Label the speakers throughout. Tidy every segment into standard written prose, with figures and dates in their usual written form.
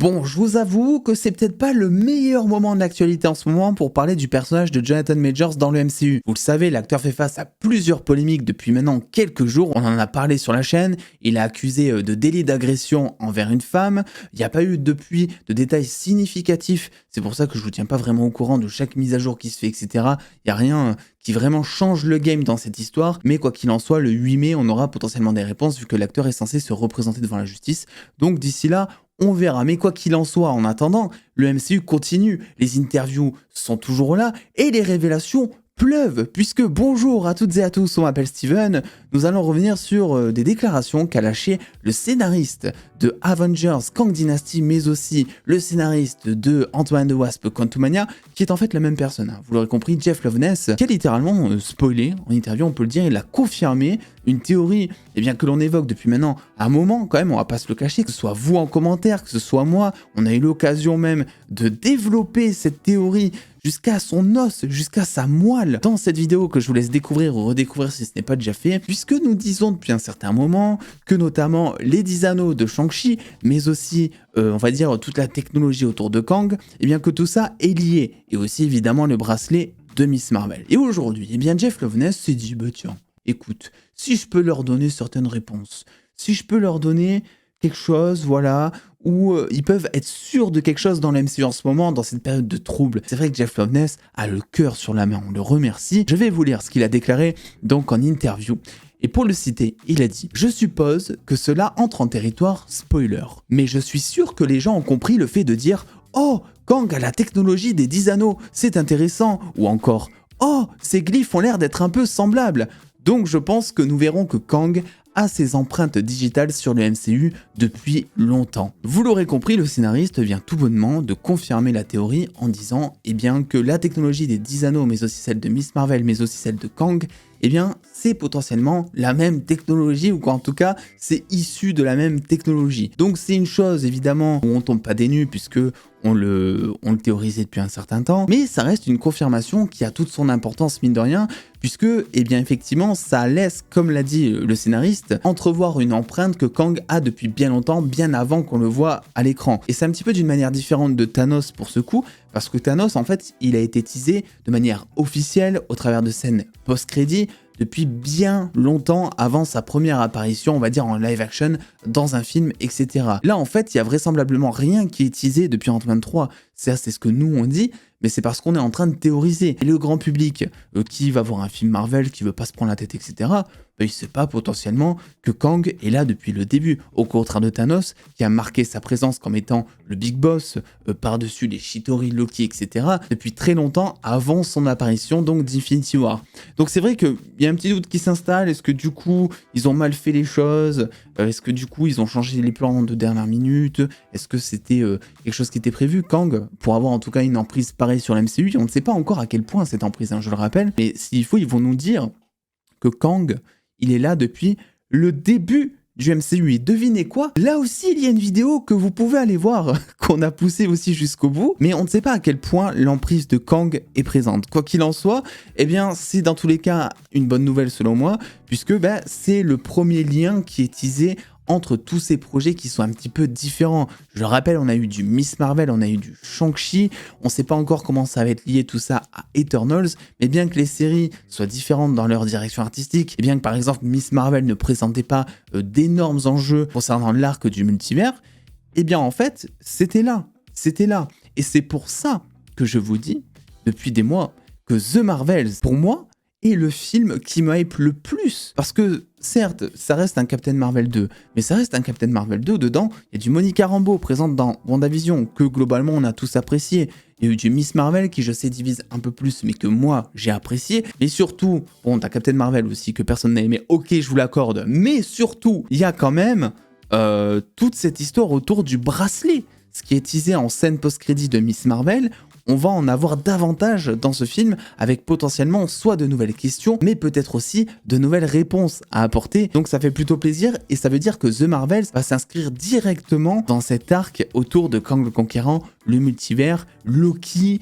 Speaker 1: Bon, je vous avoue que c'est peut-être pas le meilleur moment de l'actualité en ce moment pour parler du personnage de Jonathan Majors dans le MCU. Vous le savez, l'acteur fait face à plusieurs polémiques depuis maintenant quelques jours, on en a parlé sur la chaîne, il est accusé de délit d'agression envers une femme, il n'y a pas eu depuis de détails significatifs, c'est pour ça que je vous tiens pas vraiment au courant de chaque mise à jour qui se fait, etc. Il n'y a rien qui vraiment change le game dans cette histoire, mais quoi qu'il en soit, le 8 mai, on aura potentiellement des réponses vu que l'acteur est censé se représenter devant la justice, donc d'ici là, on verra, mais quoi qu'il en soit, en attendant, le MCU continue, les interviews sont toujours là, et les révélations pleuvent, puisque bonjour à toutes et à tous, on m'appelle Steven, nous allons revenir sur des déclarations qu'a lâché le scénariste de Avengers Kang Dynasty, mais aussi le scénariste de Ant-Man and the Wasp Quantumania, qui est en fait la même personne, vous l'aurez compris, Jeff Loveness, qui a littéralement spoilé, en interview on peut le dire, il a confirmé une théorie que l'on évoque depuis maintenant un moment quand même, on va pas se le cacher, que ce soit vous en commentaire, que ce soit moi, on a eu l'occasion même de développer cette théorie jusqu'à son os, jusqu'à sa moelle, dans cette vidéo que je vous laisse découvrir ou redécouvrir si ce n'est pas déjà fait, puisque nous disons depuis un certain moment que notamment les 10 anneaux de Shang-Chi, mais aussi, on va dire, toute la technologie autour de Kang, que tout ça est lié, et aussi évidemment le bracelet de Miss Marvel. Et aujourd'hui, Jeff Loveness s'est dit, tiens, écoute, si je peux leur donner certaines réponses, si je peux leur donner quelque chose, voilà, où ils peuvent être sûrs de quelque chose dans le MCU en ce moment, dans cette période de trouble. C'est vrai que Jeff Loveness a le cœur sur la main, on le remercie. Je vais vous lire ce qu'il a déclaré donc en interview. Et pour le citer, il a dit « Je suppose que cela entre en territoire spoiler, mais je suis sûr que les gens ont compris le fait de dire « Oh, Kang a la technologie des 10 anneaux, c'est intéressant » ou encore « Oh, ces glyphes ont l'air d'être un peu semblables ». Donc je pense que nous verrons que Kang a ses empreintes digitales sur le MCU depuis longtemps. Vous l'aurez compris, le scénariste vient tout bonnement de confirmer la théorie en disant que la technologie des 10 anneaux, mais aussi celle de Miss Marvel, mais aussi celle de Kang, c'est potentiellement la même technologie, ou en tout cas, c'est issu de la même technologie. Donc c'est une chose, évidemment, où on tombe pas des nues, puisque on le théorisait depuis un certain temps, mais ça reste une confirmation qui a toute son importance, mine de rien, puisque, effectivement, ça laisse, comme l'a dit le scénariste, entrevoir une empreinte que Kang a depuis bien longtemps, bien avant qu'on le voit à l'écran. Et c'est un petit peu d'une manière différente de Thanos pour ce coup, parce que Thanos, en fait, il a été teasé de manière officielle au travers de scènes post-crédit depuis bien longtemps avant sa première apparition, on va dire en live action, dans un film, etc. Là, en fait, il y a vraisemblablement rien qui est teasé depuis Ant-Man 3. C'est ce que nous on dit, mais c'est parce qu'on est en train de théoriser. Et le grand public qui va voir un film Marvel, qui veut pas se prendre la tête, etc., il sait pas potentiellement que Kang est là depuis le début. Au contraire de Thanos, qui a marqué sa présence comme étant le big boss, par-dessus les Chitauri, Loki, etc., depuis très longtemps avant son apparition donc d'Infinity War. Donc c'est vrai qu'il y a un petit doute qui s'installe. Est-ce que du coup, ils ont mal fait les choses? Est-ce que du coup, ils ont changé les plans de dernière minute? Est-ce que c'était quelque chose qui était prévu? Kang, pour avoir en tout cas une emprise pareille sur la MCU, on ne sait pas encore à quel point cette emprise, je le rappelle, mais s'il faut, ils vont nous dire que Kang, il est là depuis le début du MCU. Et devinez quoi? Là aussi, il y a une vidéo que vous pouvez aller voir, qu'on a poussée aussi jusqu'au bout, mais on ne sait pas à quel point l'emprise de Kang est présente. Quoi qu'il en soit, c'est dans tous les cas une bonne nouvelle selon moi, puisque c'est le premier lien qui est teasé entre tous ces projets qui sont un petit peu différents. Je le rappelle, on a eu du Miss Marvel, on a eu du Shang-Chi, on ne sait pas encore comment ça va être lié tout ça à Eternals, mais bien que les séries soient différentes dans leur direction artistique, et bien que par exemple Miss Marvel ne présentait pas d'énormes enjeux concernant l'arc du multivers, en fait, c'était là. Et c'est pour ça que je vous dis, depuis des mois, que The Marvels, pour moi, est le film qui me hype le plus. Parce que, certes, ça reste un Captain Marvel 2, mais ça reste un Captain Marvel 2, dedans, il y a du Monica Rambeau présente dans WandaVision, que globalement on a tous apprécié. Il y a eu du Miss Marvel qui, je sais, divise un peu plus, mais que moi, j'ai apprécié. Et surtout, t'as Captain Marvel aussi, que personne n'a aimé, ok, je vous l'accorde, mais surtout, il y a quand même toute cette histoire autour du bracelet. Ce qui est teasé en scène post-crédit de Miss Marvel, on va en avoir davantage dans ce film, avec potentiellement soit de nouvelles questions, mais peut-être aussi de nouvelles réponses à apporter. Donc ça fait plutôt plaisir, et ça veut dire que The Marvels va s'inscrire directement dans cet arc autour de Kang le Conquérant le multivers, Loki,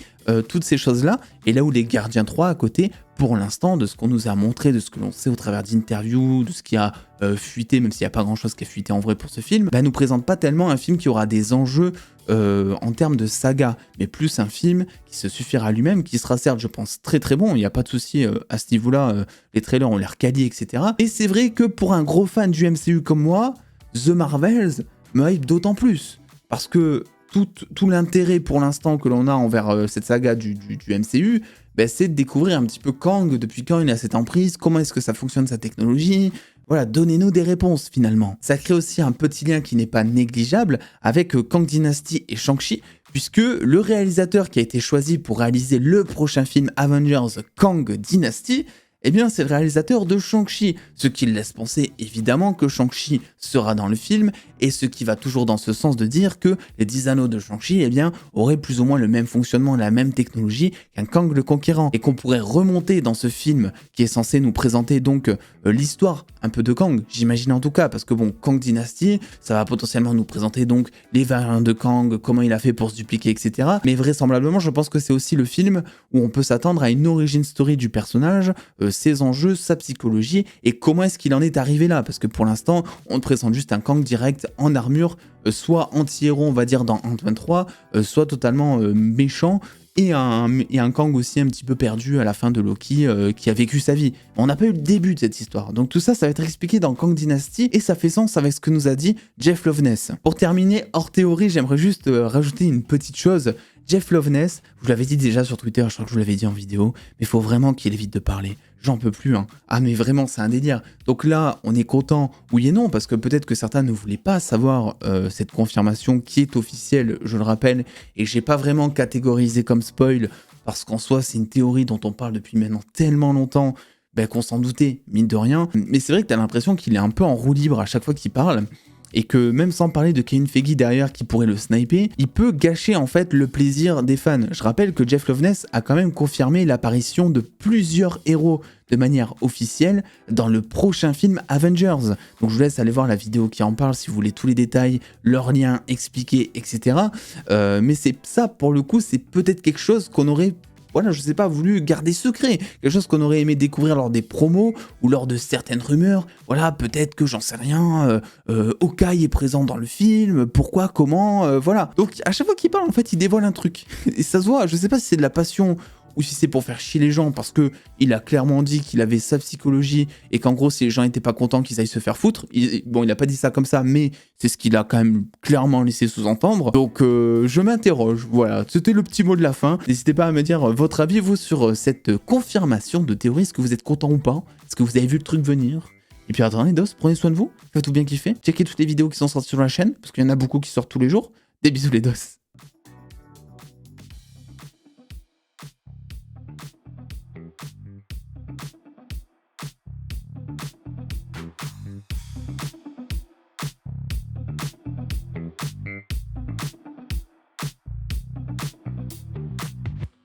Speaker 1: toutes ces choses-là. Et là où les Gardiens 3 à côté, pour l'instant, de ce qu'on nous a montré, de ce que l'on sait au travers d'interviews, de ce qui a fuité, même s'il n'y a pas grand-chose qui a fuité en vrai pour ce film, nous présente pas tellement un film qui aura des enjeux en termes de saga, mais plus un film qui se suffira à lui-même, qui sera certes, je pense, très très bon, il n'y a pas de souci à ce niveau-là, les trailers ont l'air quali, etc. Et c'est vrai que pour un gros fan du MCU comme moi, The Marvels me hype d'autant plus, parce que tout l'intérêt pour l'instant que l'on a envers cette saga du MCU, c'est de découvrir un petit peu Kang, depuis quand il a cette emprise, comment est-ce que ça fonctionne sa technologie. Voilà, donnez-nous des réponses finalement. Ça crée aussi un petit lien qui n'est pas négligeable avec Kang Dynasty et Shang-Chi, puisque le réalisateur qui a été choisi pour réaliser le prochain film Avengers Kang Dynasty, eh bien c'est le réalisateur de Shang-Chi, ce qui laisse penser évidemment que Shang-Chi sera dans le film, et ce qui va toujours dans ce sens de dire que les 10 anneaux de Shang-Chi auraient plus ou moins le même fonctionnement, la même technologie qu'un Kang le Conquérant, et qu'on pourrait remonter dans ce film qui est censé nous présenter donc l'histoire un peu de Kang, j'imagine en tout cas, parce que bon, Kang Dynasty, ça va potentiellement nous présenter donc les variantes de Kang, comment il a fait pour se dupliquer, etc. Mais vraisemblablement, je pense que c'est aussi le film où on peut s'attendre à une origin story du personnage, ses enjeux, sa psychologie, et comment est-ce qu'il en est arrivé là, parce que pour l'instant, on te présente juste un Kang direct en armure, soit anti-héros, on va dire, dans Ant-Man 3, soit totalement méchant, et un Kang aussi un petit peu perdu à la fin de Loki, qui a vécu sa vie. On n'a pas eu le début de cette histoire, donc tout ça, ça va être expliqué dans Kang Dynasty, et ça fait sens avec ce que nous a dit Jeff Loveness. Pour terminer, hors théorie, j'aimerais juste rajouter une petite chose. Jeff Loveness, je vous l'avais dit déjà sur Twitter, je crois que je vous l'avais dit en vidéo, mais il faut vraiment qu'il évite de parler. J'en peux plus, hein. Ah mais vraiment, c'est un délire. Donc là, on est content, oui et non, parce que peut-être que certains ne voulaient pas savoir cette confirmation qui est officielle, je le rappelle, et j'ai pas vraiment catégorisé comme spoil, parce qu'en soi, c'est une théorie dont on parle depuis maintenant tellement longtemps, qu'on s'en doutait, mine de rien. Mais c'est vrai que t'as l'impression qu'il est un peu en roue libre à chaque fois qu'il parle, et que même sans parler de Kevin Feige derrière qui pourrait le sniper, il peut gâcher en fait le plaisir des fans. Je rappelle que Jeff Loveness a quand même confirmé l'apparition de plusieurs héros de manière officielle dans le prochain film Avengers. Donc je vous laisse aller voir la vidéo qui en parle si vous voulez tous les détails, leurs liens expliqués, etc. Mais c'est ça pour le coup, c'est peut-être quelque chose qu'on aurait je sais pas, voulu garder secret, quelque chose qu'on aurait aimé découvrir lors des promos ou lors de certaines rumeurs. Voilà, peut-être que j'en sais rien, Hawkeye est présent dans le film, pourquoi, comment, voilà. Donc à chaque fois qu'il parle, en fait, il dévoile un truc. Et ça se voit, je sais pas si c'est de la passion ou si c'est pour faire chier les gens, parce que il a clairement dit qu'il avait sa psychologie et qu'en gros, si les gens étaient pas contents, qu'ils aillent se faire foutre. Bon, il a pas dit ça comme ça, mais c'est ce qu'il a quand même clairement laissé sous-entendre. Donc, je m'interroge. Voilà, c'était le petit mot de la fin. N'hésitez pas à me dire votre avis, vous, sur cette confirmation de théorie. Est-ce que vous êtes content ou pas? Est-ce que vous avez vu le truc venir? Et puis attendez, dos, prenez soin de vous. Faites tout bien kiffer. Checkez toutes les vidéos qui sont sorties sur la chaîne, parce qu'il y en a beaucoup qui sortent tous les jours. Des bisous les dos.